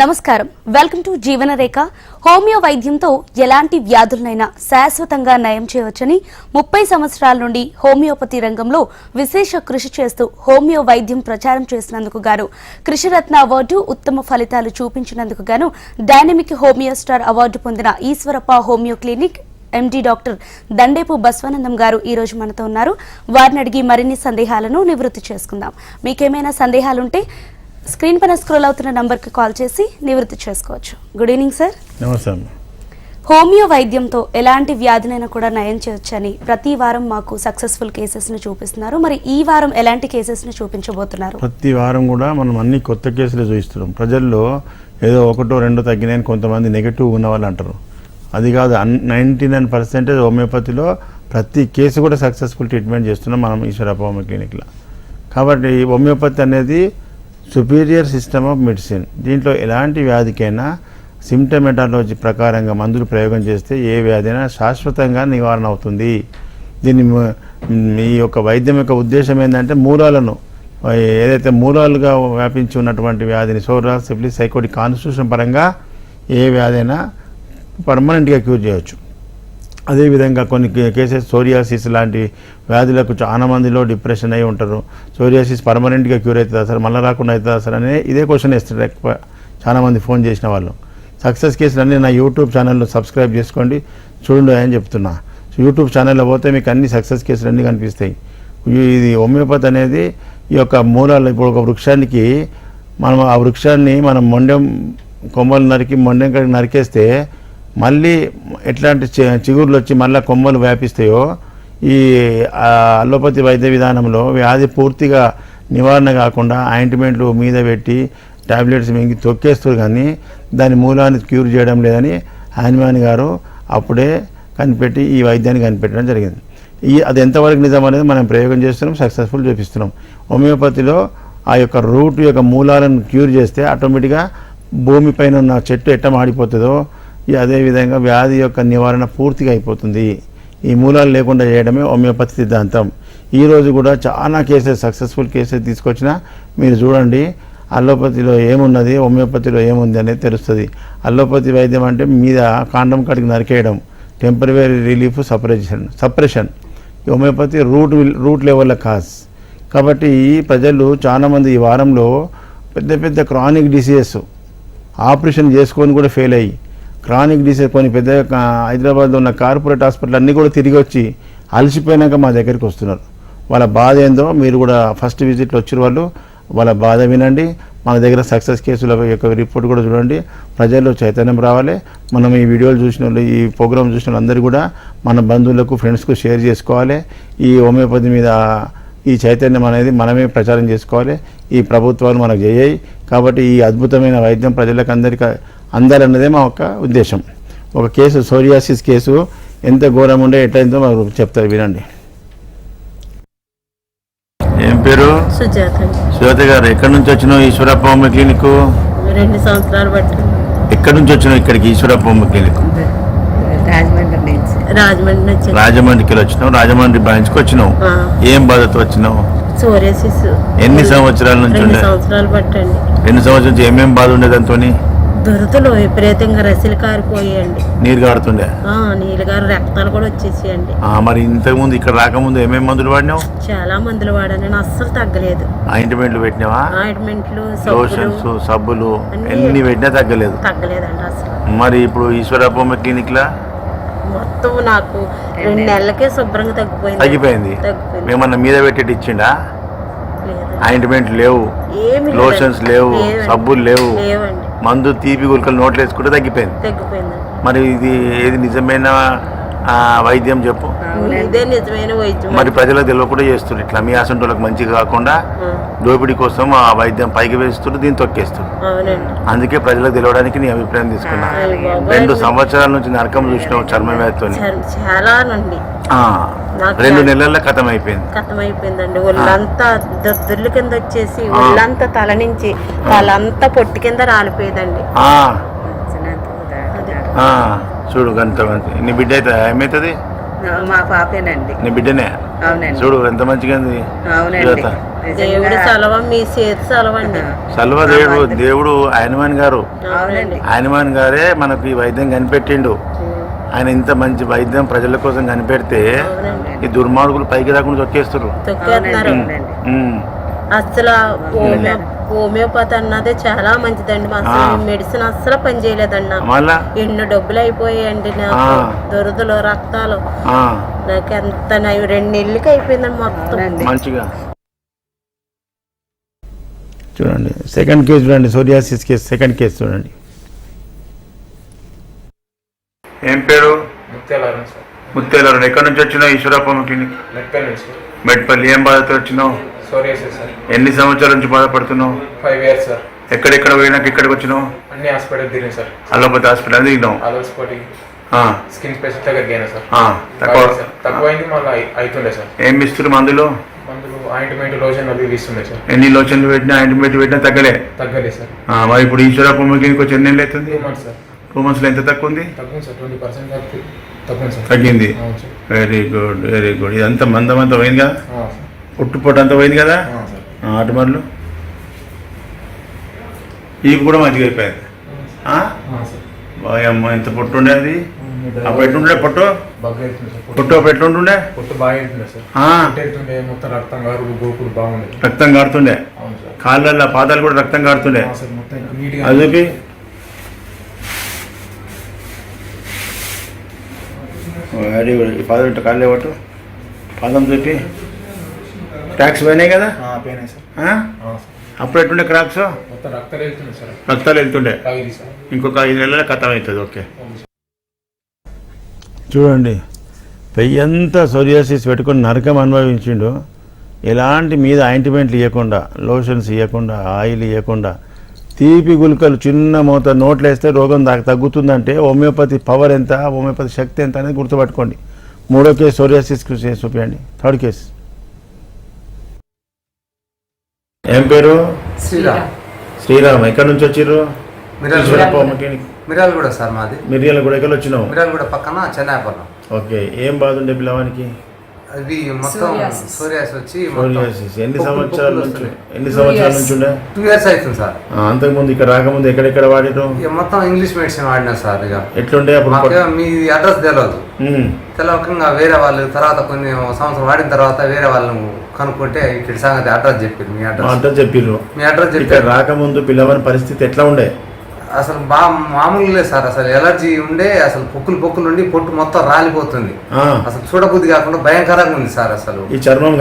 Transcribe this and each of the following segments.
నమస్కారం welcome to జీవన రేఖ homeo వైద్యంతో ఎలాంటి వ్యాధులనైనా శాశ్వతంగా నయం చేయవచ్చని 30 సంవత్సరాల నుండి హోమియోపతి రంగంలో విశేష కృషి చేస్తూ హోమియో వైద్యం ప్రచారం చేసినందుకు గాను కృషిరత్న అవార్డు ఉత్తమ ఫలితాలు చూపించినందుకు గాను డైనమిక్ హోమియో స్టార్ అవార్డు పొందిన Eshwarappa homeo clinic MD doctor Dandepu Baswanandam garu ఈ రోజు మనతో ఉన్నారు. వారిని అడిగి మరిన్ని సందేహాలను నివృత్తి చేసుకుందాం. మీకేమైనా సందేహాలుంటే స్క్రీన్ పైన స్క్రోల్ అవుతున్న నంబర్ కి కాల్ చేసి నివృత్తి చేసుకోవచ్చు. Good evening sir. నమస్తే. హోమియో వైద్యంతో ఎలాంటి వ్యాధినైనా కూడా నయం చేయొచ్చని ప్రతి వారం మాకు సక్సెస్ఫుల్ కేసెస్ ను చూపిస్తున్నారు. మరి ఈ వారం ఎలాంటి కేసెస్ ను చూపించబోతున్నారు? ప్రతి వారం కూడా మనం అన్ని కొత్త కేసులు చూపిస్తున్నాం. ప్రజల్లో ఏదో ఒకటో రెండో తగ్గినాయని కొంతమంది నెగటివ్ ఉన్న వాళ్ళు అంటారు. అది కాదు, 99% హోమియోపతిలో ప్రతి కేసు కూడా సక్సెస్ఫుల్ ట్రీట్మెంట్ చేస్తున్నాం మనం ఈశ్వరప్ప హోమియో క్లినిక్లో. కాబట్టి హోమియోపతి అనేది సుపీరియర్ సిస్టమ్ ఆఫ్ మెడిసిన్. దీంట్లో ఎలాంటి వ్యాధికైనా సిమ్టమెటాలజీ ప్రకారంగా మందులు ప్రయోగం చేస్తే ఏ వ్యాధి అయినా శాశ్వతంగా నివారణ అవుతుంది. దీన్ని ఈ యొక్క వైద్యం యొక్క ఉద్దేశం ఏంటంటే మూలాలను ఏదైతే మూలాలుగా వ్యాపించి ఉన్నటువంటి వ్యాధిని సోరాల్ సిఫిలిస్ సైకోటిక్ కాన్స్టిట్యూషన్ పరంగా ఏ వ్యాధి అయినా పర్మనెంట్గా క్యూర్ చేయవచ్చు. అదేవిధంగా కొన్ని కేసెస్ సోరియాసిస్ లాంటి వ్యాధులకు చాలా మందిలో డిప్రెషన్ అయి ఉంటారు. సోరియాసిస్ పర్మనెంట్గా క్యూర్ అవుతుందా సార్, మళ్ళీ రాకుండా అవుతుందా సార్ అనే ఇదే క్వశ్చన్ వేస్తారు ఎక్కువ చాలామంది ఫోన్ చేసిన వాళ్ళు. సక్సెస్ కేసులు అన్నీ నా యూట్యూబ్ ఛానల్లో సబ్స్క్రైబ్ చేసుకోండి, చూడండి అని చెప్తున్నా. సో యూట్యూబ్ ఛానల్లో పోతే మీకు అన్ని సక్సెస్ కేసులు అన్నీ కనిపిస్తాయి. ఇది హోమియోపతి అనేది ఈ యొక్క మూలాలు. ఇప్పుడు ఒక వృక్షానికి మనం ఆ వృక్షాన్ని మనం మొండెం కొమ్మలు నరికి మొండెం కడిగి నరికేస్తే మళ్ళీ ఎట్లాంటి చిగుర్లు వచ్చి మళ్ళీ కొమ్మలు వ్యాపిస్తాయో ఈ అలోపతి వైద్య విధానంలో వ్యాధి పూర్తిగా నివారణ కాకుండా ఆయింట్మెంట్లు మీద పెట్టి టాబ్లెట్స్ మింగి తొక్కేస్తారు, కానీ దాని మూలాన్ని క్యూర్ చేయడం లేదని హానిమాన్ గారు అప్పుడే కనిపెట్టి ఈ వైద్యాన్ని కనిపెట్టడం జరిగింది. అది ఎంతవరకు నిజం అనేది మనం ప్రయోగం చేస్తున్నాం, సక్సెస్ఫుల్ చూపిస్తున్నాం. హోమియోపతిలో ఆ యొక్క రూట్ యొక్క మూలాలను క్యూర్ చేస్తే ఆటోమేటిక్గా భూమిపైన ఉన్న చెట్టు ఎట్ట మాడిపోతుందో అదేవిధంగా వ్యాధి యొక్క నివారణ పూర్తిగా అయిపోతుంది. ఈ మూలాలు లేకుండా చేయడమే హోమియోపతి సిద్ధాంతం. ఈరోజు కూడా చాలా కేసెస్ సక్సెస్ఫుల్ కేసెస్ తీసుకొచ్చినా మీరు చూడండి అల్లోపతిలో ఏమున్నది హోమియోపతిలో ఏముంది అనేది తెలుస్తుంది. అల్లోపతి వైద్యం అంటే మీద కాండం కడిగి నరికేయడం, temporary relief, suppression. Homeopathy root లెవెల్లో కాజ్. కాబట్టి ప్రజలు చాలామంది ఈ వారంలో పెద్ద పెద్ద క్రానిక్ డిసీజెస్ ఆపరేషన్ చేసుకొని కూడా ఫెయిల్ అయ్యి క్రానిక్ డిసీజ్ కొన్ని పెద్ద హైదరాబాద్లో ఉన్న కార్పొరేట్ హాస్పిటల్ అన్నీ కూడా తిరిగి వచ్చి అలసిపోయినాక మా దగ్గరికి వస్తున్నారు. వాళ్ళ బాధ ఏందో మీరు కూడా ఫస్ట్ విజిట్లో వచ్చిన వాళ్ళు వాళ్ళ బాధ వినండి. మన దగ్గర సక్సెస్ కేసుల యొక్క రిపోర్ట్ కూడా చూడండి. ప్రజల్లో చైతన్యం రావాలి. మనం ఈ వీడియోలు చూసిన వాళ్ళు, ఈ ప్రోగ్రామ్ చూసిన వాళ్ళందరూ కూడా మన బంధువులకు ఫ్రెండ్స్కు షేర్ చేసుకోవాలి. ఈ హోమియోపతి మీద ఈ చైతన్యం అనేది మనమే ప్రచారం చేసుకోవాలి. ఈ ప్రభుత్వాలు మనకు చేయాయి. కాబట్టి ఈ అద్భుతమైన వైద్యం ప్రజలకు అందరికీ అందాలన్నదే మా యొక్క ఉద్దేశం. ఒక కేసు సోరియాసిస్ కేసు ఎంత ఘోరం ఉండే ఎట్లయిందో మాకు చెప్తారు, వినండి. ఏం పేరు? సుజాత గారు. ఎక్కడి నుంచి వచ్చినావు ఈశ్వరప్ప హోమియో క్లినిక్? 2 సంవత్సరాలు బట్టి. ఎక్కడి నుంచి వచ్చినావు ఇక్కడికి ఈశ్వరప్ప హోమియో క్లినిక్? రాజమండ్రికి వచ్చినావు. రాజమండ్రి బ్రాంచ్కి వచ్చినావు. ఏం బాధతో వచ్చినావు? సోరియాసిస్. ఎన్ని సంవత్సరాల నుంచి? 2 సంవత్సరాలు పట్టండి. 2 సంవత్సరాల నుంచి ఏమేం బాధ ఉండేది దాంతో? దురదలు విపరీతంగా రసిలు కారిపోయాయండి. నీరు కారుతుండే? నీళ్ళు గారు రక్తాలు కూడా వచ్చేసాయండి. మరి ఇంతకుముందు ఇక్కడ రాకముందు ఏమేమి మందులు వాడినావు? చాలా మందులు వాడాను, అస్సలు తగ్గలేదు. ఆయింట్మెంట్లు పెట్టినావా? ఆయింట్మెంట్లు, లోషన్స్, సబ్బులు ఎన్ని పెట్టినా తగ్గలేదండి అసలు. మరి ఇప్పుడు ఈశ్వరప్ప హోమియో క్లినిక్ లా మొత్తం నాకు 2 నెలలకే శుభ్రంగా తగ్గిపోయింది. మేమన్నా మీద పెట్టేటి ఇచ్చిండా? ఆయింట్మెంట్ లేవు, లోషన్స్ లేవు, సబ్బులు లేవు, మందు తీపి గుల్కలు నోట్లు వేసుకుంటే తగ్గిపోయింది. మరి ఇది ఏది నిజమైన వైద్యం చెప్పు? ఇదే నిజమైన వైద్యం. మరి ప్రజలకు తెలియకుండా చేస్తుంది ఇట్లా. మీ అసంటోళ్ళకి మంచిగా కాకుండా దోపిడీ కోసం ఆ వైద్యం పైకి వేస్తుంటే దీన్ని తొక్కేస్తుంది. అందుకే ప్రజలకు తెలియడానికి నీ అభిప్రాయం తీసుకున్నా. 2 సంవత్సరాల నుంచి నరకం చూసినావు చర్మ వ్యాధితో. చాలా నండి. 2 నెలల్లో కథం అయిపోయిందండి. ఒళ్ళంతా దద్దుర్ల కింద వచ్చేసి ఒళ్ళంతా తల నుంచి తలంతా పొట్టి కింద రాలిపోయేదండి. చూడు గంత నీ బిడ్డ అయితే ఏమవుతుంది? మా పాపేనండి. నీ బిడ్డనే? అవునండి. చూడు ఎంత మంచిగా ఉంది. దేవుడి సెలవ, మీ చేతి సెలవ అండి. సల్వ దేవుడు ఆయనమాన్ గారు, ఆయనమాన్ గారే మనకు ఈ వైద్యం కనిపెట్టిండు. ఆయన ఇంత మంచి వైద్యం ప్రజల కోసం కనిపెడితే ఈ దుర్మార్గులు పైకి రాకుండా తొక్కేస్తారు. అసలు హోమియోపతి అన్నదే చాలా మంచిదండి. అసలు మెడిసిన్ అస్సలు పని చేయలేదండి. ఎన్నో డబ్బులు అయిపోయాయండి నాకు, దురదలు, రక్తాలు. నాకు ఎంత 2 నెలలకి అయిపోయిందండి మొత్తం. మంచిగా చూడండి. సెకండ్ కేసు చూడండి, సోరియాసిస్ కేసు. సెకండ్ కేసు చూడండి. ఏం పేరు? ముత్యాలరావు. ఎక్కడి నుంచి వచ్చినావు? ఈశ్వరప్పమ్మ క్లినిక్, మెట్పల్లి. ఏం బాధతో వచ్చినావు? ఎన్ని సంవత్సరాల నుంచి బాధపడుతున్నావు? 5 years సార్. ఎక్కడెక్కడ పోయినాక ఇక్కడికి వచ్చినావు? అన్ని హాస్పిటల్ తిరిగి సార్. అలోపతి హాస్పిటల్ దిగినావు. స్కిన్ స్పెషలిస్ట్ దగ్గరికి అయినా సార్. తక్కువ అయింది, మళ్ళీ అవుతుండే సార్. ఏం ఇస్తున్నారు మందులు? మందులు ఆయింట్మెంట్, లోషన్ అవి ఇస్తుండే సార్. ఎన్ని లోషన్లు పెట్టినా ఆయింట్మెంట్ పెట్టినా తగ్గలే సార్. మరి ఇప్పుడు ఈశ్వరప్పమ్మ క్లినిక్ వచ్చి ఎన్ని నెలలు అవుతుంది? 2 months సార్. 2 months లో ఎంత తక్కువ ఉంది? తగ్గింది సార్, 20% తగ్గింది సార్. తగ్గింది. అవును sir. Very good, very good. ఇదంతా మందమంతా పోయింది కదా, పొట్టు అంతా పోయింది కదా. అటుమర్లు ఈపు కూడా మంచిగా అయిపోయింది. బాయమ్మ, ఎంత పొట్టు ఉండే అది అప్పుడు ఎట్లుండే? పొట్టు అప్పుడు ఎట్లుంటుండే? పొట్టు బాగా వెళ్తుండే సార్. మొత్తం రక్తం గారు గోపుడు బాగుండే, రక్తం కారుతుండే. కాళ్ళల్లో పాదాలు కూడా రక్తం కారుతుండే. అది చూపి. Very good. ఈ పాదం ఇట్లా కాళ్ళే పట్టు, పాదం చూపి. క్రాక్స్ పోయినాయి కదా? అప్పుడు ఎట్టుండే క్రాక్స్? రక్తాలు వెళ్తుండే. ఇంకొక 5 నెలల కథం అవుతుంది. ఓకే చూడండి, పెయ్యంతా సోరియాసిస్ పెట్టుకొని నరకం అనుభవించిండు. ఎలాంటి మీద ఆయింట్మెంట్లు ఇవ్వకుండా, లోషన్స్ ఇవ్వకుండా, ఆయిల్ ఇవ్వకుండా, తీపి గుళికలు చిన్న మోత నోట్లు వేస్తే రోగం తగ్గుతుందంటే హోమియోపతి పవర్ ఎంత, హోమియోపతి శక్తి ఎంత అనేది గుర్తుపట్టుకోండి. 3వ కేసు సోరియాసిస్ చూపించండి. 3rd case. ఏం పేరు? శ్రీరామ్. ఎక్కడి నుంచి వచ్చిర్రు? మిర్యాల కూడా సార్ మాది. మిర్యాల కూడా ఎక్కడ వచ్చినావు? మిర్యాల కూడా పక్కన చెన్నైపల్లం. ఓకే. ఏం బాధ ఉండే పిల్లవానికి? అది మొత్తం సోరియాసిస్ వచ్చి ఎన్ని సంవత్సరాల నుంచి ఉండే? 2 years అవుతుంది సార్. అంతకుముందు ఇక్కడ రాకముందు ఎక్కడెక్కడ వాడారు? మొత్తం ఇంగ్లీష్ మెడిసిన్ వాడినా సార్. ఇక ఎట్లుండే అప్పుడు? మీ అడ్రస్ తెలియదు. తెలవకంగా వేరే వాళ్ళు తర్వాత కొన్ని సంవత్సరం వాడిన తర్వాత వేరే వాళ్ళను కనుక్కుంటే ఇక్కడ సంగతి అడ్రస్ చెప్పారు. మీ అడ్రస్ చెప్పారు. రాకముందు పిల్లవాని పరిస్థితి ఎట్లా ఉండే? అసలు బాగా మామూలు లేదు సార్. అసలు ఎలర్జీ ఉండే, అసలు పొక్కులు నుండి పొట్టు మొత్తం రాలిపోతుంది. అసలు చూడబుద్ధి కాకుండా భయంకరంగా ఉంది సార్. అసలు ఈ చర్మం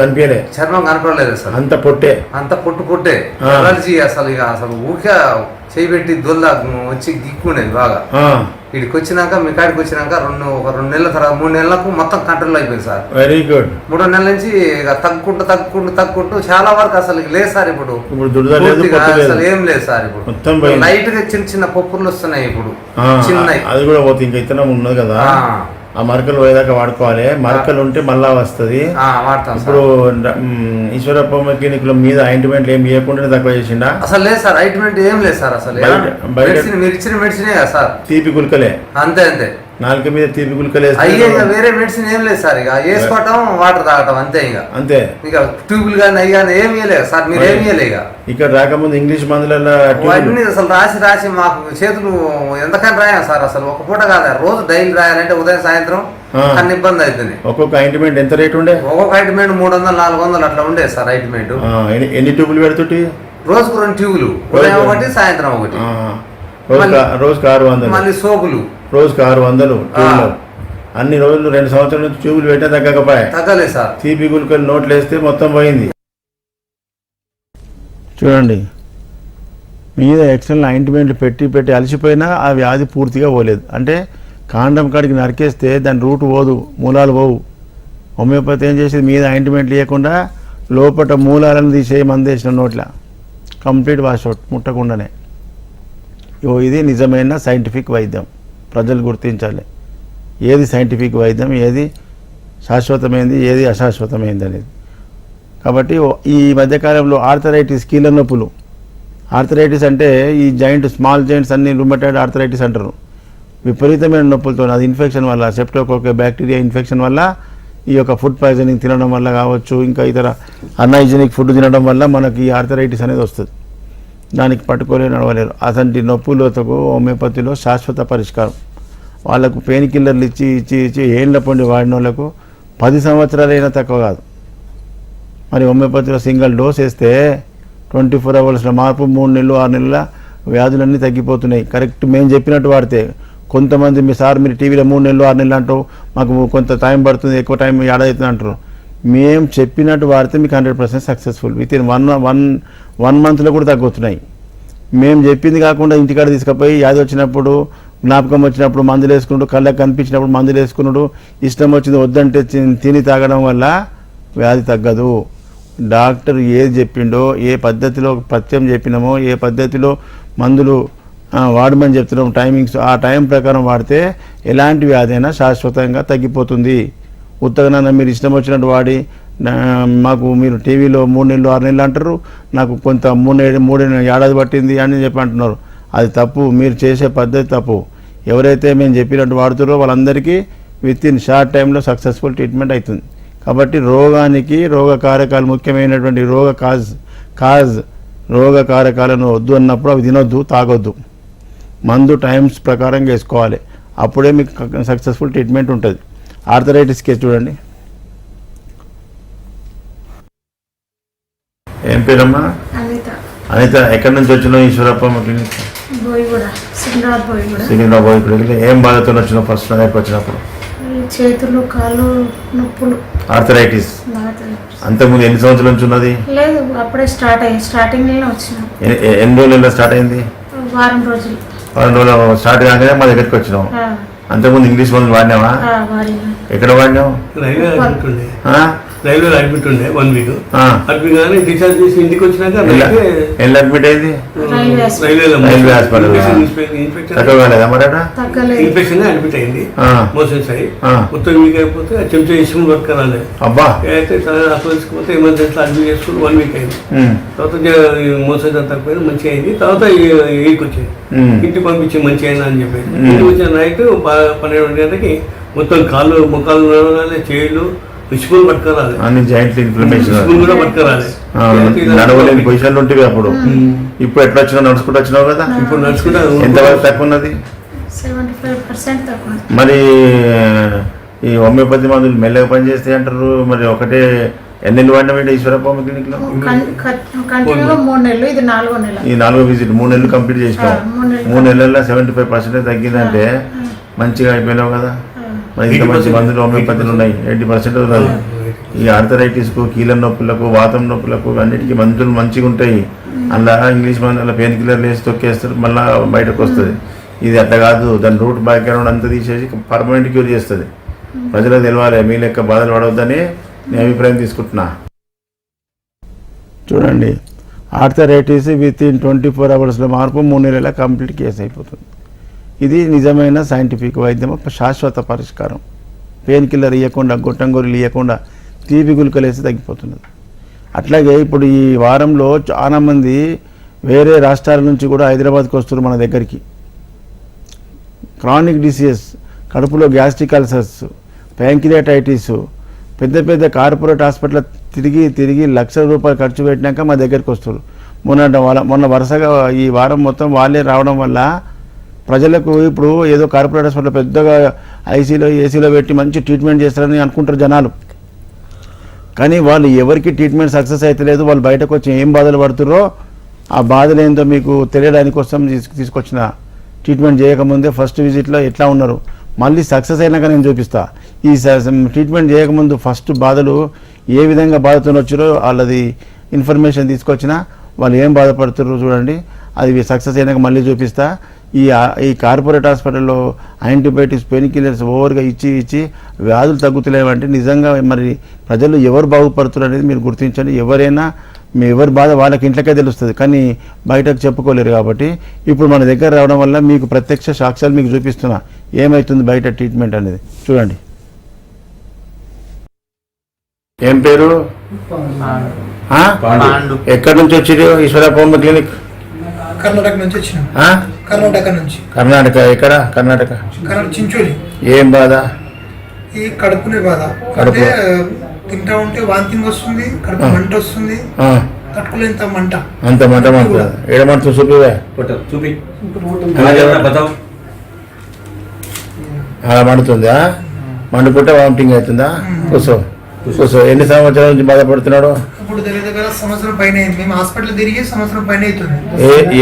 కనపడలేదు అసలు. అంత పొట్టే ఎలర్జీ. అసలు ఇక అసలు ఊరికే చేయబెట్టి దొల్ల వచ్చి గిక్కునేది బాగా. ఇక్కడికి వచ్చినాక, మీ కాడికి వచ్చినాక ఒక 2 నెలల తర్వాత 3 నెలలకు మొత్తం కంట్రోల్ అయిపోయింది సార్. Very good. 3వ నెలల నుంచి ఇక తగ్గుకుంటూ చాలా వరకు అసలు లేదు సార్. ఇప్పుడు అసలు ఏం లేదు సార్. ఇప్పుడు లైట్ గా చిన్న పప్పులు వస్తున్నాయి. ఇప్పుడు చిన్నవి అది కూడా పోతుంది. ఇంకా ఇతనం ఉన్నది కదా, ఆ మరకలు పోయేదాకా వాడుకోవాలి. మరకలు ఉంటే మళ్ళా వస్తుంది. ఇప్పుడు ఈశ్వరప్పమ్మ క్లినిక్ లో మీద ఆయింట్మెంట్ ఏం ఇవ్వకుండా తక్కువ చేసిండా? అసలు లేదు సార్. ఆయింట్మెంట్ ఏం లేదు సార్. అసలు మీరు ఇచ్చిన మెడిసినే కదా సార్. తీపి గుళికలే. అంతే. నాలుక మీద తీపి గుళికలు అయ్యే, ఇక వేరే మెడిసిన్ ఏం లేదు సార్. ఇక వేసుకోవటం, వాటర్ తాగటం అంతే. ఇక ట్యూబులు కానీ అయ్యి కానీ ఏమి ఇవ్వలేదు సార్. మీరు ఏమి ఇవ్వలే. ఇక ఇక్కడ రాకముందు ఇంగ్లీష్ మందులలో అన్ని అసలు రాసి మాకు చేతులు ఎంతకని రాయా సార్. అసలు ఒక పూట కాదు, రోజు డైలీ రాయాలంటే ఉదయం సాయంత్రం అన్ని ఇబ్బంది అవుతుంది. ఒక్కొక్క ఆయింట్మెంట్ ఎంత రేట్ ఉండే? ఒక్కొక్క ఆయింట్మెంట్ 300-400 అట్లా ఉండే సార్. ఆయింట్మెంట్ ఎన్ని ట్యూబులు పెడుతుంటే? రోజుకు 2 ట్యూబులు, ఉదయం ఒకటి, సాయంత్రం ఒకటి. రోజుకు 600. మళ్ళీ సోపులు రోజుకు 600. అన్ని రోజులు 2 సంవత్సరాల నుంచి ట్యూబులు పెట్టినా తగ్గలేదు సార్. తీపి గుళికలు నోట్లు వేస్తే మొత్తం పోయింది. చూడండి, మీద ఎక్స్టర్నల్ ఆయింట్మెంట్లు పెట్టి అలసిపోయినా ఆ వ్యాధి పూర్తిగా పోలేదు. అంటే కాండం కాడికి నరికేస్తే దాని రూట్ పోదు, మూలాలు పోవు. హోమియోపతి ఏం చేసేది, మీద ఆయింట్మెంట్లు ఇవ్వకుండా లోపల మూలాలను తీసే మందేసిన నోట్ల కంప్లీట్ వాష్అవుట్ ముట్టకుండానే. ఇది నిజమైన సైంటిఫిక్ వైద్యం. ప్రజలు గుర్తించాలి ఏది సైంటిఫిక్ వైద్యం, ఏది శాశ్వతమైంది, ఏది అశాశ్వతమైంది అనేది. కాబట్టి ఈ మధ్యకాలంలో ఆర్థరైటిస్, కీళ్ళ నొప్పులు. ఆర్థరైటిస్ అంటే ఈ స్మాల్ జాయింట్స్ అన్ని రుమటాయిడ్ ఆర్థరైటిస్ అంటారు. విపరీతమైన నొప్పులతో, అది ఇన్ఫెక్షన్ వల్ల, సెప్టోకోకస్ బ్యాక్టీరియా ఇన్ఫెక్షన్ వల్ల ఈ యొక్క ఫుడ్ పాయిజనింగ్ తినడం వల్ల కావచ్చు, ఇంకా ఇతర అన్హైజీనిక్ ఫుడ్ తినడం వల్ల మనకి ఈ ఆర్థరైటిస్ అనేది వస్తుంది. దానికి పట్టుకోలే నడవలేరు. అసంటి నొప్పులతో హోమియోపతిలో శాశ్వత పరిష్కారం. వాళ్ళకు పెయిన్ కిల్లర్లు ఇచ్చి ఇచ్చి ఇచ్చి ఏళ్ళ పండి వాడిన వాళ్ళకు 10 సంవత్సరాలైనా తక్కువ కాదు. మరి హోమియోపతిలో సింగిల్ డోస్ వేస్తే 24 అవర్స్లో మార్పు, 3 నెలలు 6 నెలల వ్యాధులన్నీ తగ్గిపోతున్నాయి. కరెక్ట్ మేము చెప్పినట్టు వాడితే. కొంతమంది మీరు టీవీలో 3 నెలలు 6 నెలలు అంటారు, మాకు కొంత టైం పడుతుంది, ఎక్కువ టైం ఏడాది అవుతుంది అంటారు. మేము చెప్పినట్టు వాడితే మీకు 100% సక్సెస్ఫుల్. విత్ ఇన్ వన్ మంత్లో కూడా తగ్గుతున్నాయి. మేము చెప్పింది కాకుండా ఇంటికాడ తీసుకుపోయి వ్యాధి వచ్చినప్పుడు, జ్ఞాపకం వచ్చినప్పుడు మందులు వేసుకున్నాడు, కళ్ళకి కనిపించినప్పుడు మందులు వేసుకున్నాడు, ఇష్టం వచ్చింది వద్దంటే తిని తాగడం వల్ల వ్యాధి తగ్గదు. డాక్టర్ ఏది చెప్పిండో, ఏ పద్ధతిలో పథ్యం చెప్పినామో, ఏ పద్ధతిలో మందులు వాడమని చెప్తున్నాం టైమింగ్స్, ఆ టైం ప్రకారం వాడితే ఎలాంటి వ్యాధి అయినా శాశ్వతంగా తగ్గిపోతుంది. ఉత్తగన మీరు ఇష్టం వచ్చినట్టు వాడి మాకు మీరు టీవీలో 3 నెలలు 6 నెలలు అంటారు, నాకు కొంత 3 ఏడాది పట్టింది అని చెప్పి అంటున్నారు. అది తప్పు. మీరు చేసే పద్ధతి తప్పు. ఎవరైతే మేము చెప్పినట్టు వాడుతారో వాళ్ళందరికీ విత్ ఇన్ షార్ట్ టైంలో సక్సెస్ఫుల్ ట్రీట్మెంట్ అవుతుంది. కాబట్టి రోగానికి రోగ కారకాలు ముఖ్యమైనటువంటి రోగ కారకాలను వద్దు అన్నప్పుడు అవి తినొద్దు, తాగొద్దు. మందు టైమ్స్ ప్రకారం వేసుకోవాలి. అప్పుడే మీకు సక్సెస్ఫుల్ ట్రీట్మెంట్ ఉంటుంది. ఆర్థరైటిస్ కేసు చూడండి. ఏం పేరమ్మా? అనిత. ఎక్కడి నుంచి వచ్చినావు? ఈశ్వరప్ప క్లినిక్, సికింద్రాబాద్. ఇప్పుడు ఏం బాధతో వచ్చినావు ఫస్ట్ వచ్చినప్పుడు? చేతులు, కాళ్ళు నొప్పులు, ఆర్థరైటిస్. అంతకుముందు ఎన్ని సంవత్సరాల నుంచి ఉన్నది? లేదు, అప్పుడే స్టార్టింగ్ వచ్చినాం. ఎన్ని రోజులు స్టార్ట్ అయింది? వారం రోజులు స్టార్ట్ కాగానే మా దగ్గరికి వచ్చినావు. అంతకుముందు ఇంగ్లీష్ మందులు వాడినావా? ఎక్కడ వాడినావు? రైల్వేలో అడ్మిట్ ఉండే 1 వీక్. అడ్మిట్ కానీ డిశ్చార్జ్ చేసి ఇంటికి వచ్చినాక ఎల్లు అడ్మిట్ అయింది రైల్వే హాస్పిటల్. ఇన్ఫెక్షన్ అడ్మిట్ అయింది. మోషన్స్ అయ్యి మొత్తం వీక్ అయిపోతే చెంచా ఇష్టం వర్క్ రాలేదు. అబ్బా అయితే తీసుకుపోతే ఎమర్జెన్సీ అడ్మిట్ చేసుకుని 1 వీక్ అయింది. తర్వాత మోషన్స్ అంతా తక్కువ మంచిగా అయింది. తర్వాత ఇంటికి వచ్చేది, ఇంటికి పంపించి మంచిగా అయిందా అని చెప్పేసి. ఇంటికి వచ్చిన నైట్ 12 గంటలకి మొత్తం కాళ్ళు ముఖాలు నడవాలి, చేతులు విసుగులు పట్టుకోరాలి, అన్ని జాయింట్ ఇన్ఫ్లమేషన్ కూడా పట్టుకోరాలి. నడవలేని పొజిషన్లు ఉంటుంది అప్పుడు. ఇప్పుడు ఎట్లా వచ్చినావు? నడుచుకుంటూ వచ్చినావు కదా. ఇప్పుడు నడుచుకుంటా. ఎంతవరకు తక్కువ ఉన్నది? 75% తక్కువ. మరి ఈ హోమియోపతి మందులు మెల్లగా పనిచేస్తాయి అంటారు. మరి ఒకటే ఎన్ని నెలలు వాడినా ఈశ్వరప్ప క్లినిక్ లో? 3 నెలలు. ఇది 4వ నెల. ఈ 4వ విజిట్ 3 నెలలు కంప్లీట్ చేసినావు. 3 నెలల్లో 75% తగ్గిందంటే మంచిగా అయిపోయినావు కదా. మరి ఇంత మంచి మందులు హోమియోపతిలు ఉన్నాయి, 80% ఉన్నది. ఈ ఆర్థరైటిస్కు, కీళ్ళ నొప్పులకు, వాతం నొప్పులకు అన్నిటికీ మందులు మంచిగా ఉంటాయి. అలా ఇంగ్లీష్ మందుల పెయిన్ కిల్లర్లు వేసి తొక్కేస్తారు, మళ్ళీ బయటకు వస్తుంది. ఇది అట్లా కాదు. దాని రూట్ బ్యాక్గ్రౌండ్ అంతా తీసేసి పర్మనెంట్ క్యూర్ చేస్తుంది. ప్రజలకు తెలవాలి, మీ లెక్క బాధలు పడవద్దని నేను అభిప్రాయం తీసుకుంటున్నా. చూడండి, ఆర్థరైటిస్ విత్ ఇన్ 24 అవర్స్లో మార్పు, 3 నెలల కంప్లీట్ కేసు అయిపోతుంది. ఇది నిజమైన సైంటిఫిక్ వైద్యం, శాశ్వత పరిష్కారం. పెయిన్ కిల్లర్ ఇవ్వకుండా, గొట్టంగొర్రెలు ఇవ్వకుండా తీపి గుళికలు వేసి తగ్గిపోతున్నది. అట్లాగే ఇప్పుడు ఈ వారంలో చాలామంది వేరే రాష్ట్రాల నుంచి కూడా హైదరాబాద్కి వస్తున్నారు మన దగ్గరికి. క్రానిక్ డిసీజెస్, కడుపులో గ్యాస్ట్రిక్ అల్సర్స్, ప్యాంక్రియాటైటిస్, పెద్ద పెద్ద కార్పొరేట్ హాస్పిటల్ తిరిగి లక్షల రూపాయలు ఖర్చు పెట్టినాక మా దగ్గరికి వస్తారు. మొన్న వరుసగా ఈ వారం మొత్తం వాళ్ళే రావడం వల్ల ప్రజలకు ఇప్పుడు ఏదో కార్పొరేట్ హాస్పిటల్ పెద్దగా ఐసీలో ఏసీలో పెట్టి మంచి ట్రీట్మెంట్ చేస్తారని అనుకుంటారు జనాలు. కానీ వాళ్ళు ఎవరికి ట్రీట్మెంట్ సక్సెస్ అవుతలేదు. వాళ్ళు బయటకు వచ్చి ఏం బాధలు పడుతున్నారో ఆ బాధలు ఏంటో మీకు తెలియడానికి కోసం తీసుకొచ్చిన. ట్రీట్మెంట్ చేయకముందే ఫస్ట్ విజిట్లో ఎట్లా ఉన్నారు, మళ్ళీ సక్సెస్ అయినాక నేను చూపిస్తా. ఈ ట్రీట్మెంట్ చేయకముందు ఫస్ట్ బాధలు ఏ విధంగా బాధతో వచ్చారో వాళ్ళది ఇన్ఫర్మేషన్ తీసుకొచ్చినా వాళ్ళు ఏం బాధపడుతున్నారో చూడండి. అది సక్సెస్ అయినాక మళ్ళీ చూపిస్తా. ఈ కార్పొరేట్ హాస్పిటల్లో యాంటీబయాటిక్స్, పెయిన్ కిల్లర్స్ ఓవర్గా ఇచ్చి వ్యాధులు తగ్గుతలేవంటే నిజంగా మరి ప్రజలు ఎవరు బాగుపడుతున్నారు అనేది మీరు గుర్తించండి. ఎవరైనా మీ ఎవరి బాధ వాళ్ళకి ఇంట్లోకే తెలుస్తుంది, కానీ బయటకు చెప్పుకోలేరు. కాబట్టి ఇప్పుడు మన దగ్గర రావడం వల్ల మీకు ప్రత్యక్ష సాక్ష్యాలు మీకు చూపిస్తున్నా ఏమవుతుంది బయట ట్రీట్మెంట్ అనేది. చూడండి. ఏం పేరు? ఎక్కడి నుంచి వచ్చింది? ఈశ్వరప్ప క్లినిక్ కర్ణాటక నుంచి వచ్చిన. కర్ణాటక నుంచి. కర్ణాటక ఎక్కడ? కర్ణాటక చించోలి. ఏం బాధ? ఈ కడుపునే బాధ అంటే తింటా ఉంటే వాంతింగ్ వస్తుంది, కడుపు మంట వస్తుంది, తట్టుకోలేంత మంట. అంత మంట ఏడమంట చూపివే చూపి అలా మండుతుందా? మండుకుంటే వామిటింగ్ అవుతుందా? కూర్చో కూర్చో. ఎన్ని సంవత్సరాల నుంచి బాధపడుతున్నాడు? ఇప్పుడు దగ్గర సంవత్సరం పైన అయింది. మేము హాస్పిటల్ తిరిగి సంవత్సరం పైన అవుతుంది.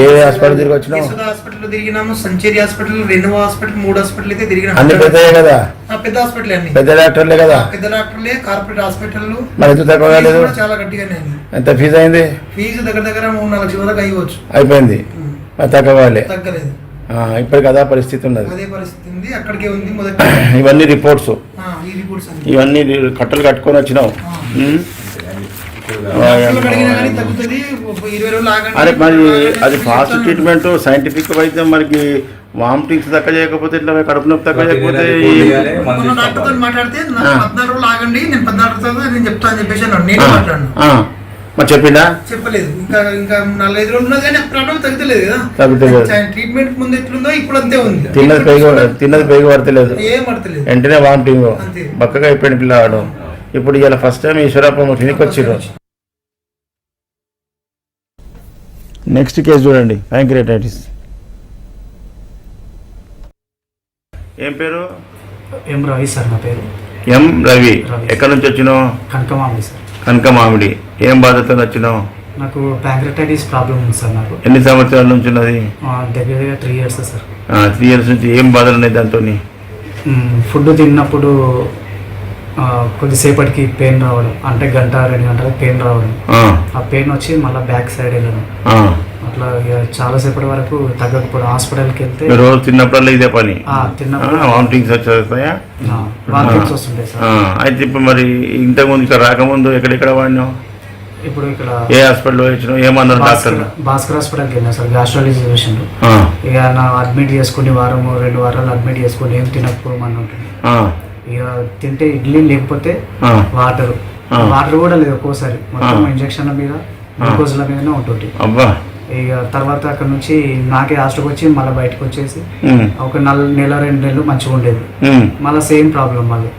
ఏ హాస్పిటల్ తిరిగి వచ్చినావు? హాస్పిటల్ తిరిగినాము, సంచేరి హాస్పిటల్, రెన్యువా హాస్పిటల్, 3 హాస్పిటల్ అయితే తిరిగినాము. అన్ని పెద్దయే కదా? పెద్ద హాస్పిటల్ అన్ని పెద్ద డాక్టర్లే కదా? పెద్ద డాక్టర్లే, కార్పొరేట్ హాస్పిటల్. మరి ఎంత తక్కువ కాలేదు? చాలా గట్టిగానే అయింది. ఎంత ఫీజు అయింది? ఫీజు దగ్గర 3-4 లక్షల వరకు అయ్యవచ్చు. అయిపోయింది. తక్కువ కాలే? తగ్గలేదు. ఇప్పటికి అదే పరిస్థితి ఉన్నది. అదే పరిస్థితి ఉంది, అక్కడికే ఉంది మొదటి. ఇవన్నీ రిపోర్ట్స్, ఈ రిపోర్ట్స్ అన్ని ఇవన్నీ కట్టలు కట్టుకొని వచ్చినావు. తగ్గుతుంది. 20 రోజులు ఆగండి. అరే మరి అది ఫాస్ట్ ట్రీట్మెంట్, సైంటిఫిక్ వైద్యం. మనకి వామిటింగ్స్ తక్కువ చేయకపోతే ఇట్లా కడుపు నొప్పి తక్కువ చేయకపోతే డాక్టర్తో మాట్లాడితే 14 రోజులు ఆగండి, నేను 14 రోజులు నేను చెప్తా అని చెప్పేసి నేను మాట్లాడినా. మరి చెప్పిండా? చెప్పలేదు. ఇంకా 4-5 రోజులు ఉన్నది కానీ ప్రాబ్లం తగ్గలేదు కదా. ట్రీట్మెంట్ ముందు ఎట్లుందో ఇప్పుడు అంతే ఉంది. తిన్నది పైకి పడతలేదు, ఏం పడతలేదు, వెంటనే వామిటింగ్, బక్కగా అయిపోయిన పిల్లవాడు. ఇప్పుడు ఇలా ఫస్ట్ టైం ఈశ్వరప్ప క్లినిక్ వచ్చిర్రు. నెక్స్ట్ కేసు చూడండి, ప్యాంక్రియాటైటిస్. ఏం పేరు? ఎం రవి సార్ నా పేరు. ఎం రవి. ఎక్కడి నుంచి వచ్చినావు? కనకమామిడి సార్. కనకమామిడి. ఏం బాధతో వచ్చినావు? నాకు ప్యాంక్రియాటైటిస్ ప్రాబ్లం ఉంది సార్. నాకు ఎన్ని సంవత్సరాల నుంచి ఉన్నది? దగ్గర 3 ఇయర్స్ సార్. 3 ఇయర్స్ నుంచి. ఏం బాధలు ఉన్నాయి దాంతో? ఫుడ్ తిన్నప్పుడు కొద్దిసేపటికి పెయిన్ రావడం, అంటే 1-2 గంటలకు పెయిన్ రావడం. ఆ పెయిన్ వచ్చి మళ్ళీ బ్యాక్ సైడ్ వెళ్ళడం. అట్లా చాలా సేపటి వరకు తగ్గకపోవడం. హాస్పిటల్కి వెళ్తే రోజు తిన్నప్పుడల్లా ఇదే పని? తిన్నప్పుడు వామిటింగ్స్ వచ్చేస్తాయా? వామిటింగ్స్ వస్తుంటాయి సార్. అయితే ఇప్పుడు మరి ఇంతకుముందు ఇక్కడ రాకముందు ఎక్కడెక్కడ వాడినావు? ఇప్పుడు ఇక్కడ ఏ హాస్పిటల్ వచ్చినావు? ఏమన్నారు డాక్టర్? భాస్కర్ హాస్పిటల్కి వెళ్ళినా సార్, గ్యాస్ట్రాలజీ చూసిండు. ఇక నా అడ్మిట్ చేసుకుని 2 వారాలు అడ్మిట్ చేసుకుని ఏం తినకపోమని ఉంటుంది. ఇక తింటే ఇడ్లీ, లేకపోతే వాటర్ కూడా లేదు. ఒక్కోసారి మొత్తం ఇంజక్షన్ల మీద, గ్లూకోజ్ల మీదనే ఉంటుంది. ఇక తర్వాత అక్కడ నుంచి నాకే హాస్టల్కి వచ్చి మళ్ళీ బయటకు వచ్చేసి ఒక 1 నెల 2 నెలలు మంచిగా ఉండేది. మళ్ళీ సేమ్ ప్రాబ్లం మళ్ళీ.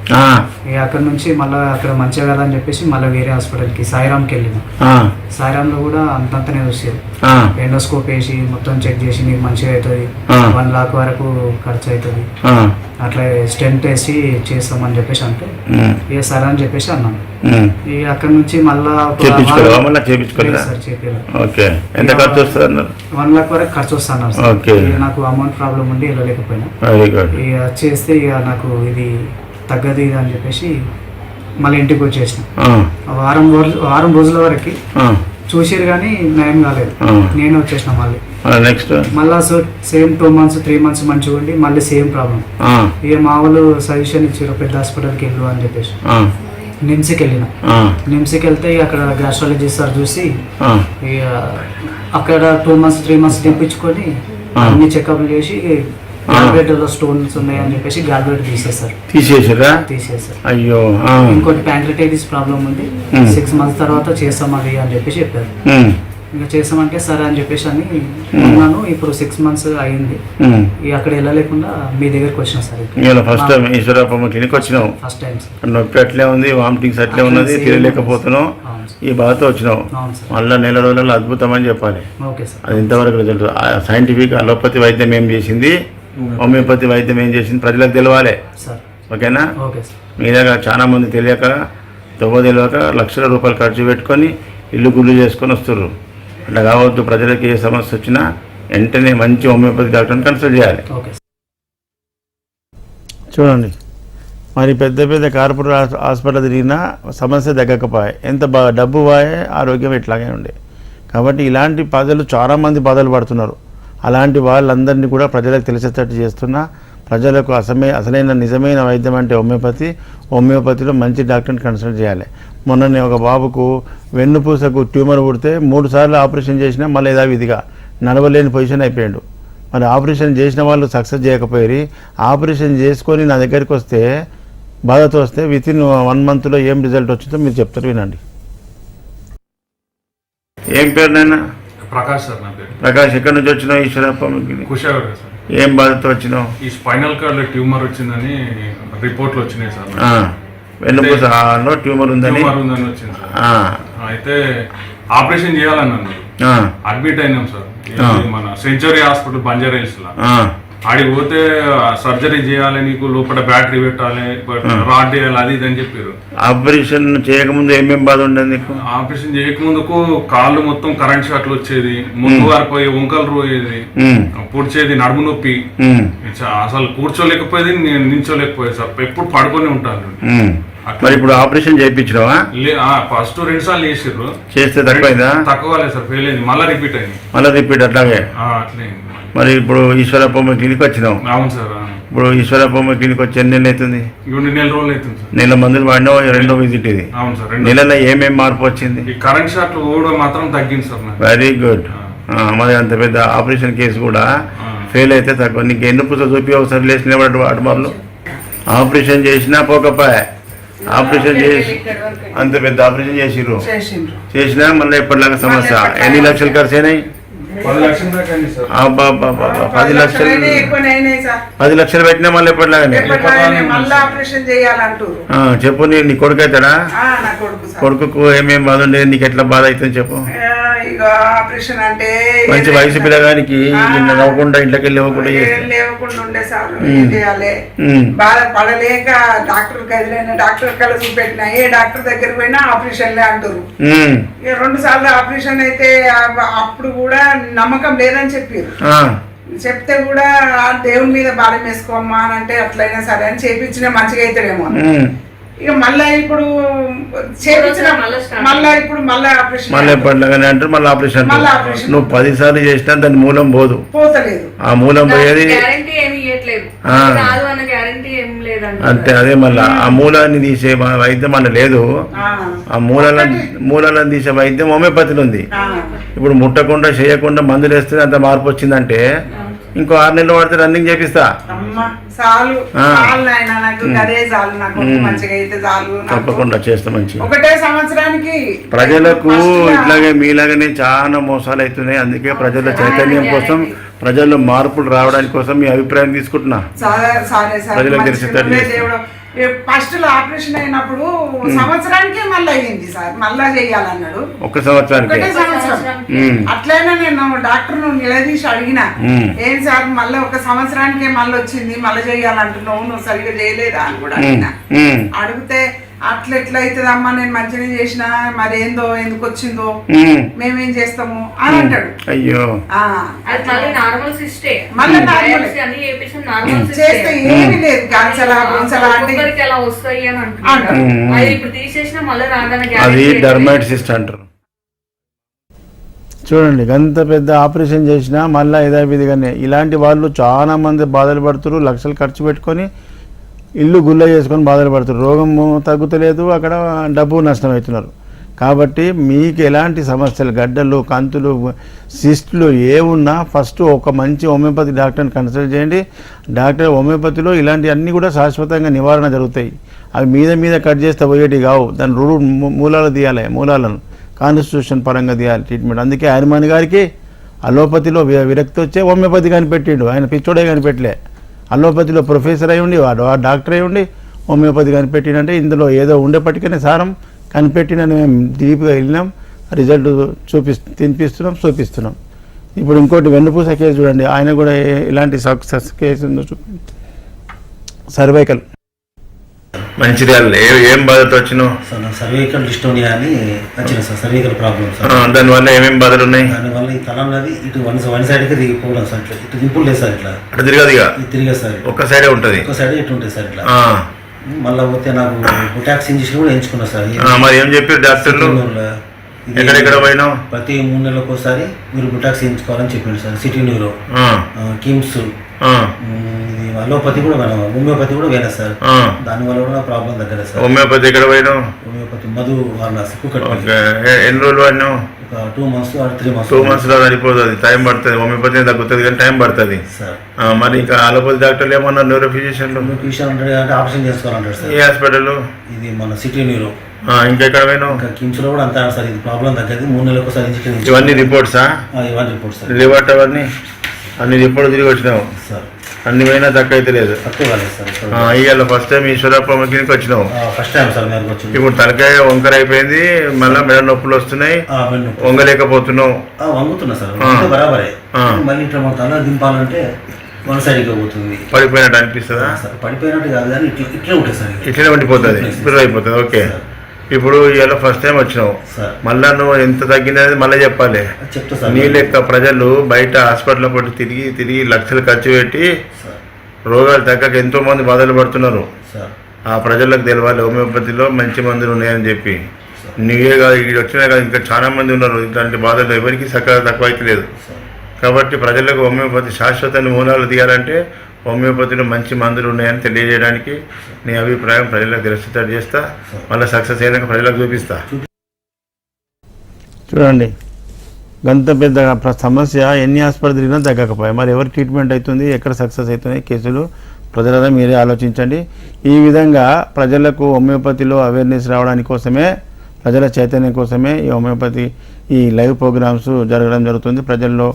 ఇక అక్కడ నుంచి మళ్ళీ అక్కడ మంచిగా కదా అని చెప్పేసి మళ్ళీ వేరే హాస్పిటల్కి సాయిరామ్కి వెళ్ళిన. సాయిరామ్లో కూడా అంతంతనే చూసేది. ఎండోస్కోప్ వేసి మొత్తం చెక్ చేసి నీకు మంచిగా అవుతుంది, 1 లాక్ వరకు ఖర్చు అవుతుంది, అట్లా స్టెంట్ వేసి చేస్తామని చెప్పేసి అంటే ఇక సరే అని చెప్పేసి అన్నాను. ఇక అక్కడ నుంచి మళ్ళీ 1 లాక్ వరకు ఖర్చు వస్తాను సార్. నాకు అమౌంట్ ప్రాబ్లం ఉండి వెళ్ళలేకపోయినా. ఇక చేస్తే ఇక నాకు ఇది తగ్గదు ఇది అని చెప్పేసి మళ్ళీ ఇంటికి వచ్చేసిన. వారం రోజుల వరకు చూసారు కానీ నయం కాలేదు. నేను వచ్చేసిన మళ్ళీ. నెక్స్ట్ మళ్ళా సేమ్ 2 మంత్స్ 3 మంత్స్ మంచిగా ఉండి మళ్ళీ సేమ్ ప్రాబ్లం. ఇక మా వాళ్ళు సజెషన్ ఇచ్చారు పెద్ద హాస్పిటల్కి వెళ్ళు అని చెప్పేసి నిమ్స్కి వెళ్ళిన. నిమ్స్కి వెళ్తే అక్కడ గ్యాస్ట్రాలజీ సార్ చూసి ఇక అక్కడ 2 మంత్స్ 3 మంత్స్ తెప్పించుకొని అన్ని చెకప్లు చేసి గ్యాల్బ్లాడర్లో స్టోన్స్ ఉన్నాయని చెప్పేసి గ్యాల్బ్లాడర్ తీసేసారు. అయ్యో. ఇంకోటి ప్యాంక్రియాటైటిస్ ప్రాబ్లం ఉంది, 6 మంత్స్ తర్వాత చేస్తాం అది అని చెప్పేసి చెప్పారు. ఇంకా చేస్తామంటే సరే అని చెప్పేసి అని ఉన్నాను. ఇప్పుడు 6 మంత్స్ అయింది. అక్కడ వెళ్ళలేకుండా మీ దగ్గరకు వచ్చిన sir. First time Eshwarappa clinic వచ్చినావు. First time sir. నొప్పి అట్లే ఉంది, వామిటింగ్స్ అట్లే ఉన్నది, తిరగలేకపోతున్నావు, ఈ బాధతో వచ్చినావు. మళ్ళీ 1 నెల రోజులలో అద్భుతం అని చెప్పాలి. అది ఇంతవరకు రిజల్ట్. సైంటిఫిక్ అలోపతి వైద్యం ఏం చేసింది, హోమియోపతి వైద్యం ఏం చేసింది ప్రజలకు తెలవాలి. ఓకేనా? మీ దగ్గర చాలా మంది తెలియక తెలియక లక్షల రూపాయలు ఖర్చు పెట్టుకొని ఇల్లు గుళ్ళు చేసుకొని వస్తుర్రు. అట్లా కావద్దు. ప్రజలకు ఏ సమస్య వచ్చినా వెంటనే మంచి హోమియోపతి డాక్టర్ని కన్సల్ట్ చేయాలి. చూడండి, మరి పెద్ద పెద్ద కార్పొరేట్ హాస్పిటల్ తిరిగినా సమస్య తగ్గకపోయే, ఎంత డబ్బు పోయే ఆరోగ్యం ఇట్లాగే ఉండే. కాబట్టి ఇలాంటి ప్రజలు చాలామంది బాధలు పడుతున్నారు. అలాంటి వాళ్ళందరినీ కూడా ప్రజలకు తెలిసేటట్టు చేస్తున్నా. ప్రజలకు అసలైన నిజమైన వైద్యం అంటే హోమియోపతిలో మంచి డాక్టర్ని కన్సల్ట్ చేయాలి. మొన్ననే ఒక బాబుకు వెన్నుపూసకు ట్యూమర్ పుడితే 3 సార్లు ఆపరేషన్ చేసినా మళ్ళీ యథావిధిగా నడవలేని పొజిషన్ అయిపోయాడు. మరి ఆపరేషన్ చేసిన వాళ్ళు సక్సెస్ చేయకపోయి ఆపరేషన్ చేసుకొని నా దగ్గరికి వస్తే బాధతో వస్తే వితిన్ 1 మంత్లో ఏం రిజల్ట్ వచ్చిందో మీరు చెప్తారు, వినండి. ఏం పేరు నాయన? ప్రకాష్ సార్ నా పేరు. ప్రకాష్. ఎక్కడి నుంచి వచ్చినావు? ఈశ్వరప్ప కుషాగర్ సార్. ఏం బాధతో వచ్చినావు? ఈ స్పైనల్ కార్డ్ లో ట్యూమర్ వచ్చిందని రిపోర్ట్లు వచ్చినాయి సార్. వెన్నుపూసలో ట్యూమర్ ఉందని వచ్చింది సార్. అయితే ఆపరేషన్ చేయాలన్నాను. అడ్మిట్ అయినాం సార్ మన సెంచురీ హాస్పిటల్ బంజారా హిల్స్ లో. ఆడికి పోతే సర్జరీ చేయాలి, నీకు లోపల బ్యాటరీ పెట్టాలి, రాడ్ చేయాలి, అది ఇది అని చెప్పారు. ఆపరేషన్ చేయకముందు ఏమేం బాధ ఉండదు నీకు? ఆపరేషన్ చేయకముందుకు కాళ్ళు మొత్తం కరెంట్ షాట్లు వచ్చేది, ముందు వారిపోయి వంకలు రోయేది, పొడిచేది, నడుము నొప్పి, అసలు కూర్చోలేకపోయేది, నేను నించోలేకపోయేది సార్. ఎప్పుడు పడుకొని ఉంటాను. మరి ఇప్పుడు ఆపరేషన్ చేయించినావా? ఫస్ట్ 2 సార్లు చేసిర్రు. చేస్తే తక్కువైందా? తక్కువ సార్, ఫెయిల్ అయింది. మళ్ళీ రిపీట్ అయింది. అట్లాగే అట్లే. మరి ఇప్పుడు ఈశ్వరప్పమ్మ క్లినిక్ వచ్చినావు. అవును సార్. ఇప్పుడు ఈశ్వరప్పమ్మ క్లినిక్ వచ్చి ఎన్ని నెలలు అవుతుంది? 2 నెలల రోజులు అవుతుంది సార్. నెల మందులు వాడినావు, 2వ విజిట్ ఇది. అవును సార్. నెలలో ఏమేమి మార్పు వచ్చింది? ఈ కరెంట్ షాట్లు ఓడడం మాత్రం తగ్గింది సార్. Very good. మరి అంత పెద్ద ఆపరేషన్ కేసు కూడా ఫెయిల్ అయితే తక్కువ. నీకు ఎన్ని పుస్తలు చూపి ఒకసారి లేచిన వాటిమార్లు ఆపరేషన్ చేసినా పోకపోయా. ఆపరేషన్ చేసి అంత పెద్ద ఆపరేషన్ చేసినా మళ్ళీ ఎప్పటిలాగా సమస్య. ఎన్ని లక్షలు ఖర్చు అయినాయి? 10 లక్షల దాకా అయింది సార్. 10 లక్షలు పెట్టినా మళ్ళీ ఎప్పటిలాగానే. చెప్పు, నీ కొడుకు అవుతాడా? కొడుకు ఏమేమి బాధ ఉండేది, నీకు ఎట్లా బాధ అవుతుంది చెప్పు. ఆపరేషన్ అంటే మంచి వయసు పిల్లగానికి నవ్వకుండా ఇంట్లోకి లేవకుండా ఉండే సార్. ఏం చేయాలి, బాధపడలేక డాక్టర్ కల చూపెట్టినా, ఏ డాక్టర్ దగ్గర పోయినా ఆపరేషన్లే అంటారు. 2 సార్లు ఆపరేషన్ అయితే అప్పుడు కూడా నమ్మకం లేదని చెప్పారు. చెప్తే కూడా దేవుని మీద భారం వేసుకోమ్మా అని అంటే అట్లయినా సరే అని చేపించిన మంచిగా అవుతాడేమో. ఇక మళ్ళీ ఇప్పుడు ఆపరేషన్ నువ్వు 10 సార్లు చేసినా దాని మూలం పోతలేదు. ఆ మూలం పోయేది అంతే. అదే మళ్ళా ఆ మూలాన్ని తీసే వైద్యం మన లేదు. ఆ మూలాలను తీసే వైద్యం హోమియోపతిలో ఉంది. ఇప్పుడు ముట్టకుండా చేయకుండా మందులు వేస్తే అంత మార్పు వచ్చిందంటే ఇంకో 6 నెలలు వాడితే రన్నింగ్ చేపిస్తా. తప్పకుండా చేస్తా. మంచి ఒకటే సంవత్సరానికి ప్రజలకు ఇట్లాగే మీలాగానే చాలా మోసాలు అవుతున్నాయి. అందుకే ప్రజల చైతన్యం కోసం, ప్రజల్లో మార్పులు రావడానికి కోసం మీ అభిప్రాయం తీసుకుంటున్నా. ప్రజలకు తెలిసేటట్టు ఫస్ట్ లో ఆపరేషన్ అయినప్పుడు సంవత్సరానికి మళ్ళీ అయ్యింది సార్. మళ్ళా చెయ్యాలన్నాడు. ఒక సంవత్సరానికి. అట్లయినా నేను డాక్టర్ నిలదీసి అడిగిన, ఏం సార్ మళ్ళీ ఒక సంవత్సరానికే మళ్ళీ వచ్చింది, మళ్ళీ చెయ్యాలంటున్నావు, నువ్వు సరిగ్గా చేయలేదా అని కూడా అడిగిన. అడిగితే అట్లా ఎట్లా అవుతుందమ్మా, నేను మంచిగా చేసిన, మరి ఏందో ఎందుకు వచ్చిందో మేమేం చేస్తాము అని అంటాడు. అయ్యో చేస్తే ఏమి లేదు, అది డర్మైట్ సిస్ట్ అంటారు. చూడండి, అంత పెద్ద ఆపరేషన్ చేసినా మళ్ళీ యథావిధిగానే. ఇలాంటి వాళ్ళు చాలా మంది బాధలు పడుతున్నారు. లక్షలు ఖర్చు పెట్టుకొని ఇల్లు గుల్ల చేసుకొని బాధలు పడుతున్నారు. రోగం తగ్గుతలేదు, అక్కడ డబ్బు నష్టం అవుతున్నారు. కాబట్టి మీకు ఎలాంటి సమస్యలు, గడ్డలు, కంతులు, సిస్టులు ఏమున్నా ఫస్ట్ ఒక మంచి హోమియోపతి డాక్టర్ని కన్సల్ట్ చేయండి. హోమియోపతిలో ఇలాంటి అన్నీ కూడా శాశ్వతంగా నివారణ జరుగుతాయి. అవి మీద కట్ చేస్తే పోయేటి కావు. దాని మూలాలు తీయాలి, మూలాలను కాన్స్టిట్యూషన్ పరంగా తీయాలి ట్రీట్మెంట్. అందుకే హనుమాన్ గారికి అలోపతిలో విరక్తి వచ్చే హోమియోపతి కనిపెట్టిండు. ఆయన పిచ్చోడే కనిపెట్టలే. అలోపతిలో ప్రొఫెసర్ అయి ఉండి వాడు డాక్టర్ అయి ఉండి హోమియోపతి కనిపెట్టినంటే ఇందులో ఏదో ఉండేప్పటికనే సారం కనిపెట్టినని మేము డీప్గా వెళ్ళినాం. రిజల్ట్ తినిపిస్తున్నాం, చూపిస్తున్నాం. ఇప్పుడు ఇంకోటి వెన్నుపూస కేసు చూడండి. ఆయన కూడా ఇలాంటి సక్సెస్ కేసు ఉందో చూపి. సర్వైకల్ మంచిర్యాల ఏం బాధతో వచ్చినావు? సర్వైకల్ డిస్టోనియా అని వచ్చిన సార్. Cervical problem sir. దానివల్ల ఏమేమి బాధలు ఉన్నాయి? దానివల్ల ఈ తల అన్నది ఇటు వన్ సైడ్కి దిగిపోవడం సార్. ఇట్లా ఇటు దింపులు లేదు సార్. ఇట్లా అటు తిరగదు, తిరిగా సార్. ఒక సైడే ఉంటుంది. ఒక సైడ్ ఇటు ఉంటుంది సార్. ఇట్లా మళ్ళీ పోతే నాకు బొటాక్స్ ఇంజక్షన్ కూడా వేయించుకున్నా సార్. మరి ఏం చెప్పారు డాక్టర్లు? ఎక్కడెక్కడ పోయినావు? ప్రతి 3 నెలలకు ఒకసారి మీరు బొటాక్స్ వేయించుకోవాలని చెప్పారు sir. City neuro, KIMS, allopathy కూడా పోయినా, హోమియోపతి కూడా పోయినా సార్. దానివల్ల కూడా ప్రాబ్లం తగ్గదు సార్. హోమియోపతి ఎక్కడ పోయినావు? హోమియోపతి మధు వారణాసి. ఎన్ని రోజులు వాడినావు? ఒక 2 months or 3 months. 2 months లో సరిపోతుంది, టైం పడుతుంది. హోమియోపతి తగ్గుతుంది కానీ టైం పడుతుంది సార్. మరి ఇంకా అలోపతి డాక్టర్లు ఏమన్నారు? న్యూరో ఫిజిషియన్లు అంటే ఆపరేషన్ చేసుకోవాలంటారు సార్. ఏ హాస్పిటల్? ఇది మన సిటీ న్యూరో. ఇంకెక్కడ పోయినావు? ఇంకా కిమ్స్ లో కూడా అంతా సార్. ఇది ప్రాబ్లం తగ్గదు. 3 నెలలకు ఒకసారి ఇంజక్షన్. ఇవన్నీ రిపోర్ట్సా? ఇవన్నీ రిపోర్ట్స్ సార్. లివర్ అవన్నీ అన్ని ఎప్పుడు తిరిగి వచ్చినావు సార్ అన్ని పోయినా తక్కువ అయితే లేదు. తక్కువ కాలేదు సార్. ఇవాళ ఫస్ట్ టైం ఈశ్వరప్ప క్లినిక్ వచ్చినావు. ఫస్ట్ టైం సార్ మీరు వచ్చింది. ఇప్పుడు తలకాయ వంకర అయిపోయింది, మళ్ళీ మెడ నొప్పులు వస్తున్నాయి, వంగలేకపోతున్నావు. వంగుతున్నా సార్, బరాబరే. మళ్ళీ ఇట్లా మన తల దింపాలంటే వన్ సైడ్గా పోతుంది. పడిపోయినట్టు అనిపిస్తుందా? సార్ పడిపోయినట్టు కాదు కానీ ఇట్లా ఉంటుంది సార్, ఇట్లనే ఉండిపోతుంది, ఇప్పుడు అయిపోతుంది. ఓకే, ఇప్పుడు ఇవాళ ఫస్ట్ టైం వచ్చినావు, మళ్ళా నువ్వు ఎంత తగ్గిందనేది మళ్ళీ చెప్పాలి. చెప్తా సార్. నీ లెక్క ప్రజలు బయట హాస్పిటల్ పట్టి తిరిగి తిరిగి లక్షలు ఖర్చు పెట్టి రోగాలు తగ్గక ఎంతో మంది బాధలు పడుతున్నారు. ఆ ప్రజలకు తెలవాలి హోమియోపతిలో మంచి మందులు ఉన్నాయని చెప్పి. నీవే కాదు, ఇక్కడ వచ్చినా కాదు, ఇంకా చాలా మంది ఉన్నారు ఇట్లాంటి బాధలు, ఎవరికి తక్కువ అయితే లేదు. కాబట్టి ప్రజలకు హోమియోపతి శాశ్వత మూలాలు తీయాలంటే హోమియోపతిలో మంచి మందులు ఉన్నాయని తెలియజేయడానికి నీ అభిప్రాయం ప్రజలకు తెలిసేటట్టు చేస్తా, మళ్ళీ సక్సెస్ అయ్యాక ప్రజలకు చూపిస్తా. చూడండి, గంత పెద్ద సమస్య ఎన్ని హాస్పిటల్ తిరిగినా తగ్గకపోయాయి. మరి ఎవరు ట్రీట్మెంట్ అవుతుంది, ఎక్కడ సక్సెస్ అవుతున్నాయి కేసులు, ప్రజలలో మీరే ఆలోచించండి. ఈ విధంగా ప్రజలకు హోమియోపతిలో అవేర్నెస్ రావడానికి కోసమే, ప్రజల చైతన్యం కోసమే ఈ హోమియోపతి ఈ లైవ్ ప్రోగ్రామ్స్ జరగడం జరుగుతుంది. ప్రజల్లో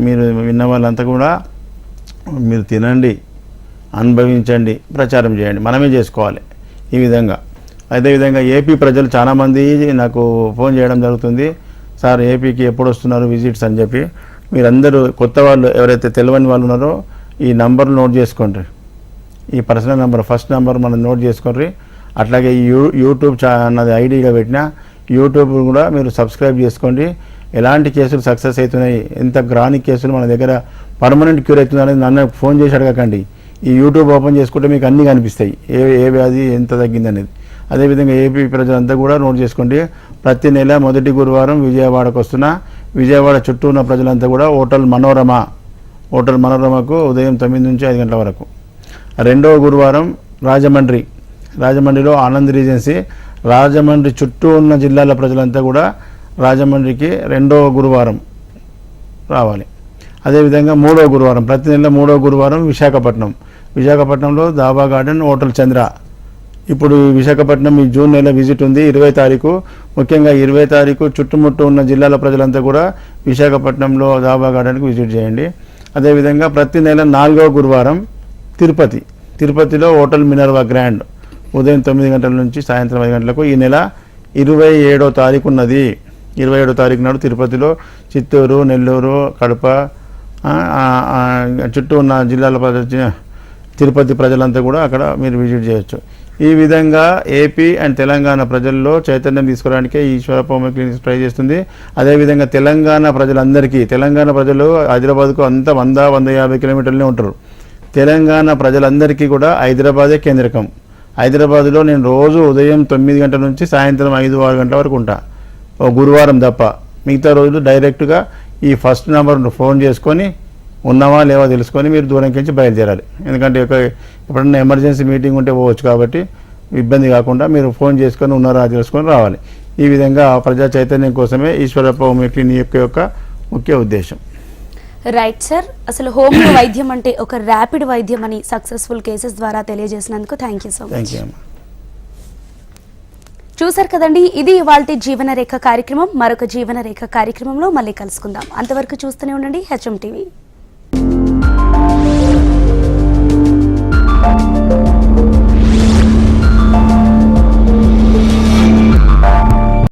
మీరు విన్న వాళ్ళంతా కూడా మీరు తినండి, అనుభవించండి, ప్రచారం చేయండి, మనమే చేసుకోవాలి ఈ విధంగా. అదేవిధంగా ఏపీ ప్రజలు చాలామంది నాకు ఫోన్ చేయడం జరుగుతుంది, సార్ ఏపీకి ఎప్పుడు వస్తున్నారు విజిట్స్ అని చెప్పి. మీరందరూ కొత్త వాళ్ళు ఎవరైతే తెలియని వాళ్ళు ఉన్నారో ఈ నంబర్ నోట్ చేసుకోండి, ఈ పర్సనల్ నెంబర్ ఫస్ట్ నెంబర్ మనం నోట్ చేసుకోండి. అట్లాగే యూట్యూబ్ అన్నది ఐడిగా పెట్టిన యూట్యూబ్ కూడా మీరు సబ్స్క్రైబ్ చేసుకోండి. ఎలాంటి కేసులు సక్సెస్ అవుతున్నాయి, ఎంత గ్రానిక్ కేసులు మన దగ్గర పర్మనెంట్ క్యూర్ అవుతుంది అనేది నన్ను ఫోన్ చేసి అడగకండి. ఈ యూట్యూబ్ ఓపెన్ చేసుకుంటే మీకు అన్నీ కనిపిస్తాయి, ఏ వ్యాధి ఎంత తగ్గింది అనేది. అదేవిధంగా ఏపీ ప్రజలంతా కూడా నోట్ చేసుకోండి. ప్రతి నెల మొదటి గురువారం విజయవాడకు వస్తున్నా. విజయవాడ చుట్టూ ఉన్న ప్రజలంతా కూడా హోటల్ మనోరమకు ఉదయం 9 నుంచి 5 గంటల వరకు. రెండవ గురువారం రాజమండ్రిలో ఆనంద్ రీజెన్సీ. రాజమండ్రి చుట్టూ ఉన్న జిల్లాల ప్రజలంతా కూడా రాజమండ్రికి రెండవ గురువారం రావాలి. అదేవిధంగా మూడవ గురువారం, ప్రతి నెల మూడవ గురువారం విశాఖపట్నంలో దాబా గార్డెన్ హోటల్ చంద్ర. ఇప్పుడు విశాఖపట్నం ఈ జూన్ నెల విజిట్ ఉంది 20 తారీఖు. ముఖ్యంగా 20 తారీఖు చుట్టుముట్టు ఉన్న జిల్లాల ప్రజలంతా కూడా విశాఖపట్నంలో దాబా గార్డెన్కి విజిట్ చేయండి. అదేవిధంగా ప్రతి నెల 4వ గురువారం తిరుపతిలో హోటల్ మినర్వా గ్రాండ్ ఉదయం 9 గంటల నుంచి సాయంత్రం 5 గంటలకు. ఈ నెల 27వ తారీఖు ఉన్నది. 27వ తారీఖు నాడు తిరుపతిలో చిత్తూరు, నెల్లూరు, కడప చుట్టూ ఉన్న జిల్లాల తిరుపతి ప్రజలంతా కూడా అక్కడ మీరు విజిట్ చేయొచ్చు. ఈ విధంగా ఏపీ అండ్ తెలంగాణ ప్రజల్లో చైతన్యం తీసుకురావడానికే ఈశ్వరప్ప హోమియో క్లినిక్స్ ట్రై చేస్తుంది. అదేవిధంగా తెలంగాణ ప్రజలు హైదరాబాద్కు అంతా 100-150 కిలోమీటర్లనే ఉంటారు. తెలంగాణ ప్రజలందరికీ కూడా హైదరాబాదే కేంద్రకం. హైదరాబాద్లో నేను రోజు ఉదయం 9 గంటల నుంచి సాయంత్రం 5-6 గంటల వరకు ఉంటా, గురువారం తప్ప. మిగతా రోజులు డైరెక్ట్గా ఈ ఫస్ట్ నెంబర్ ఫోన్ చేసుకొని ఉన్నావా లేవా తెలుసుకొని మీరు దూరంకి నుంచి బయలుదేరాలి. ఎందుకంటే ఎప్పుడన్నా ఎమర్జెన్సీ మీటింగ్ ఉంటే పోవచ్చు, కాబట్టి ఇబ్బంది కాకుండా మీరు ఫోన్ చేసుకొని ఉన్నారా తెలుసుకొని రావాలి. ఈ విధంగా ప్రజా చైతన్యం కోసమే ఈశ్వరప్ప హోమియో క్లినిక్ యొక్క ముఖ్య ఉద్దేశం. రైట్ సార్, అసలు హోమియో వైద్యం అంటే ఒక ర్యాపిడ్ వైద్యం అని సక్సెస్ఫుల్ కేసెస్ ద్వారా తెలియజేసినందుకు థ్యాంక్ యూ సో మచ్. చూసారు కదండి, ఇది ఇవాల్టి జీవనరేఖ కార్యక్రమం. మరొక జీవనరేఖ కార్యక్రమంలో మళ్ళీ కలుసుకుందాం. అంతవరకు చూస్తూనే ఉండండి HM TV.